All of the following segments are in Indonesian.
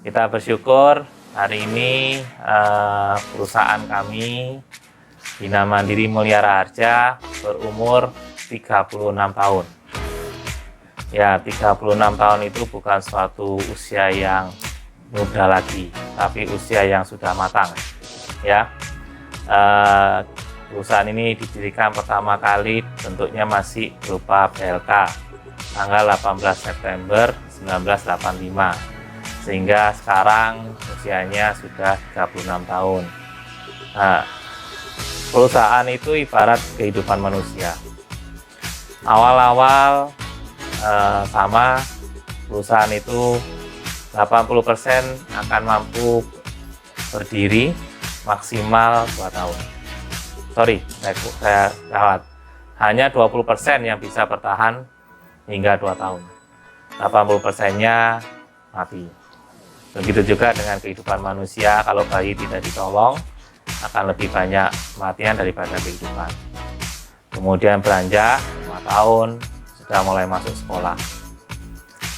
Kita bersyukur hari ini perusahaan kami Bina Mandiri Mulia Raharja berumur 36 tahun. Ya, 36 tahun itu bukan suatu usia yang muda lagi, tapi usia yang sudah matang. Ya, perusahaan ini didirikan pertama kali bentuknya masih berupa BLK tanggal 18 September 1985. Sehingga sekarang usianya sudah 36 tahun. Nah, perusahaan itu ibarat kehidupan manusia. Awal-awal sama perusahaan itu 80% akan mampu berdiri maksimal 2 tahun. Sorry, saya rawat. Hanya 20% yang bisa bertahan hingga 2 tahun. 80%-nya mati. Begitu juga dengan kehidupan manusia, kalau bayi tidak ditolong akan lebih banyak kematian daripada kehidupan. Kemudian beranjak 5 tahun sudah mulai masuk sekolah.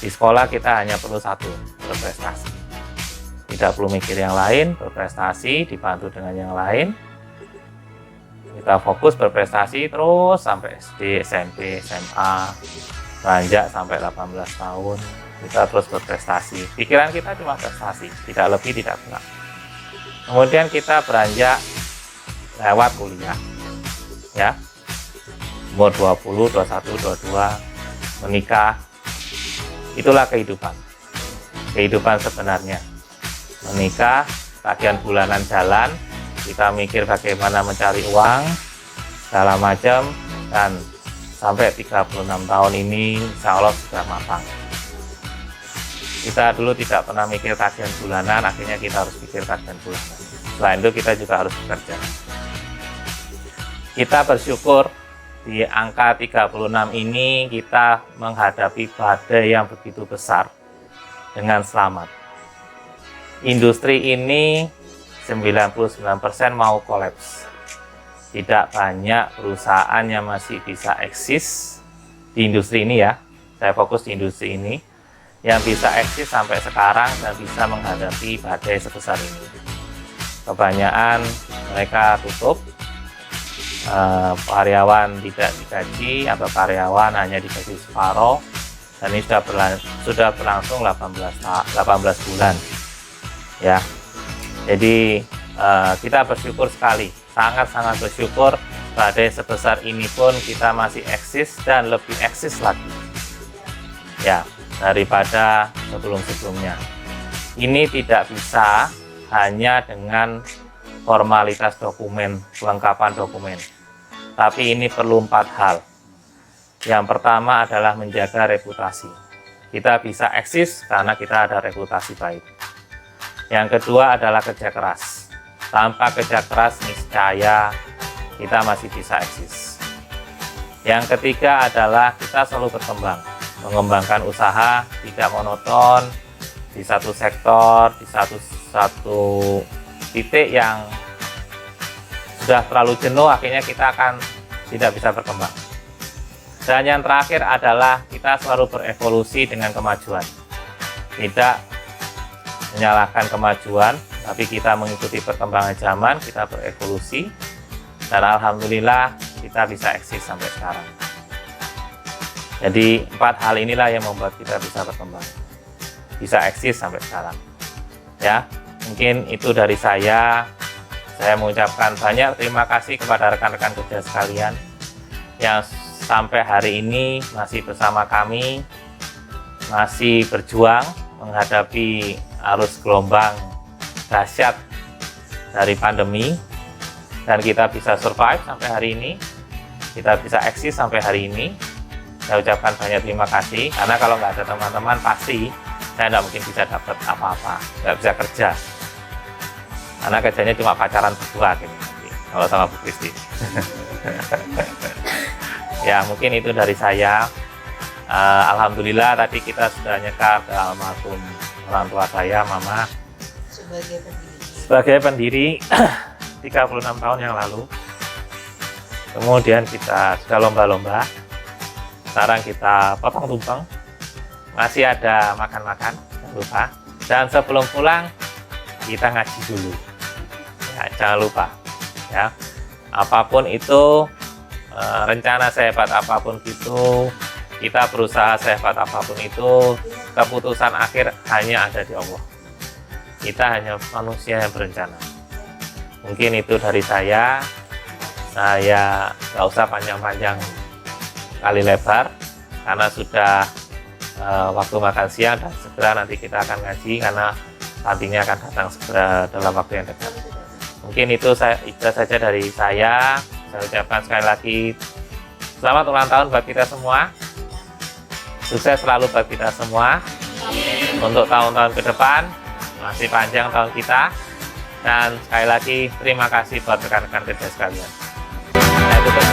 Di sekolah kita hanya perlu satu, berprestasi. Tidak perlu mikir yang lain, berprestasi dibantu dengan yang lain. Kita fokus berprestasi terus sampai SD, SMP, SMA, beranjak sampai 18 tahun. Kita terus berprestasi. Pikiran kita cuma prestasi, tidak lebih, tidak kurang. Kemudian kita beranjak lewat kuliah. Ya. Umur 20, 21, 22, menikah. Itulah kehidupan. Kehidupan sebenarnya. Menikah, tagihan bulanan jalan, kita mikir bagaimana mencari uang, segala macam, dan sampai 36 tahun ini insya Allah sudah matang. Kita dulu tidak pernah mikir tagihan bulanan, akhirnya kita harus pikir tagihan bulanan. Selain itu kita juga harus bekerja. Kita bersyukur di angka 36 ini kita menghadapi badai yang begitu besar dengan selamat. Industri ini 99% mau kolaps. Tidak banyak perusahaan yang masih bisa eksis di industri ini ya. Saya fokus di industri ini. Yang bisa eksis sampai sekarang dan bisa menghadapi badai sebesar ini. Kebanyakan mereka tutup, karyawan tidak digaji atau karyawan hanya digaji separuh, dan ini sudah berlangsung 18 bulan. Ya, jadi kita bersyukur sekali, sangat-sangat bersyukur badai sebesar ini pun kita masih eksis dan lebih eksis lagi. Ya, daripada sebelum-sebelumnya. Ini tidak bisa hanya dengan formalitas dokumen, kelengkapan dokumen. Tapi ini perlu 4 hal. Yang pertama adalah menjaga reputasi. Kita bisa eksis karena kita ada reputasi baik. Yang kedua adalah kerja keras. Tanpa kerja keras niscaya kita masih bisa eksis. Yang ketiga adalah kita selalu berkembang. Mengembangkan usaha tidak monoton di satu sektor, di satu titik yang sudah terlalu jenuh, akhirnya kita akan tidak bisa berkembang. Dan yang terakhir adalah kita selalu berevolusi dengan kemajuan. Tidak menyalahkan kemajuan, tapi kita mengikuti perkembangan zaman, kita berevolusi, dan alhamdulillah kita bisa eksis sampai sekarang. Jadi 4 hal inilah yang membuat kita bisa berkembang, bisa eksis sampai sekarang. Ya, mungkin itu dari saya. Saya mengucapkan banyak terima kasih kepada rekan-rekan kerja sekalian yang sampai hari ini masih bersama kami, masih berjuang menghadapi arus gelombang dahsyat dari pandemi, dan kita bisa survive sampai hari ini, kita bisa eksis sampai hari ini. Saya ucapkan banyak terima kasih, karena kalau nggak ada teman-teman pasti saya nggak mungkin bisa dapat apa-apa, nggak bisa kerja. Karena kerjanya cuma pacaran berdua gitu, kalau sama Bu Kristi. Ya, mungkin itu dari saya. Alhamdulillah tadi kita sudah nyekar ke almarhum orang tua saya, Mama. Sebagai pendiri 36 tahun yang lalu. Kemudian kita sudah lomba-lomba. Sekarang kita potong tumpeng, masih ada makan-makan, jangan lupa. Dan sebelum pulang kita ngaji dulu. Ya, jangan lupa ya. Apapun itu, rencana sehebat apapun itu, kita berusaha sehebat apapun itu, keputusan akhir hanya ada di Allah. Kita hanya manusia yang berencana. Mungkin itu dari saya nggak usah panjang-panjang kali lebar, karena sudah waktu makan siang dan segera nanti kita akan ngaji, karena nantinya akan datang segera dalam waktu yang dekat. Mungkin itu saja dari saya. Saya ucapkan sekali lagi selamat ulang tahun buat kita semua. Sukses selalu buat kita semua. Untuk tahun-tahun ke depan masih panjang tahun kita. Dan sekali lagi terima kasih buat rekan-rekan kerja sekalian. Saya tutup.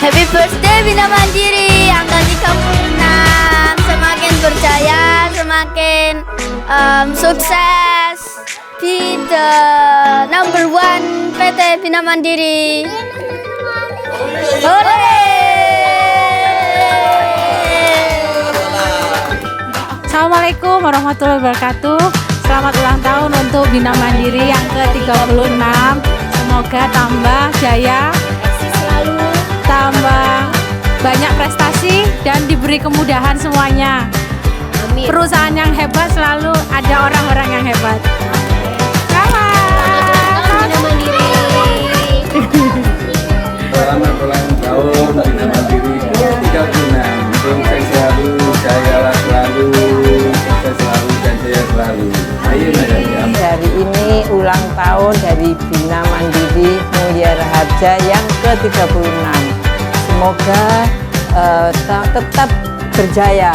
Happy birthday Bina Mandiri angka 36. Semakin berjaya, semakin sukses. Be the number one PT Bina Mandiri. Hore! Assalamualaikum warahmatullahi wabarakatuh. Selamat ulang tahun untuk Bina Mandiri yang ke-36. Semoga tambah jaya, tambah banyak prestasi dan diberi kemudahan semuanya. Amin. Perusahaan yang hebat selalu ada orang-orang yang hebat. Selamat Bina Mandiri. Selamat ulang tahun Bina Mandiri 36. Sukses selalu, jaya Kerja yang ke-36. Semoga tetap berjaya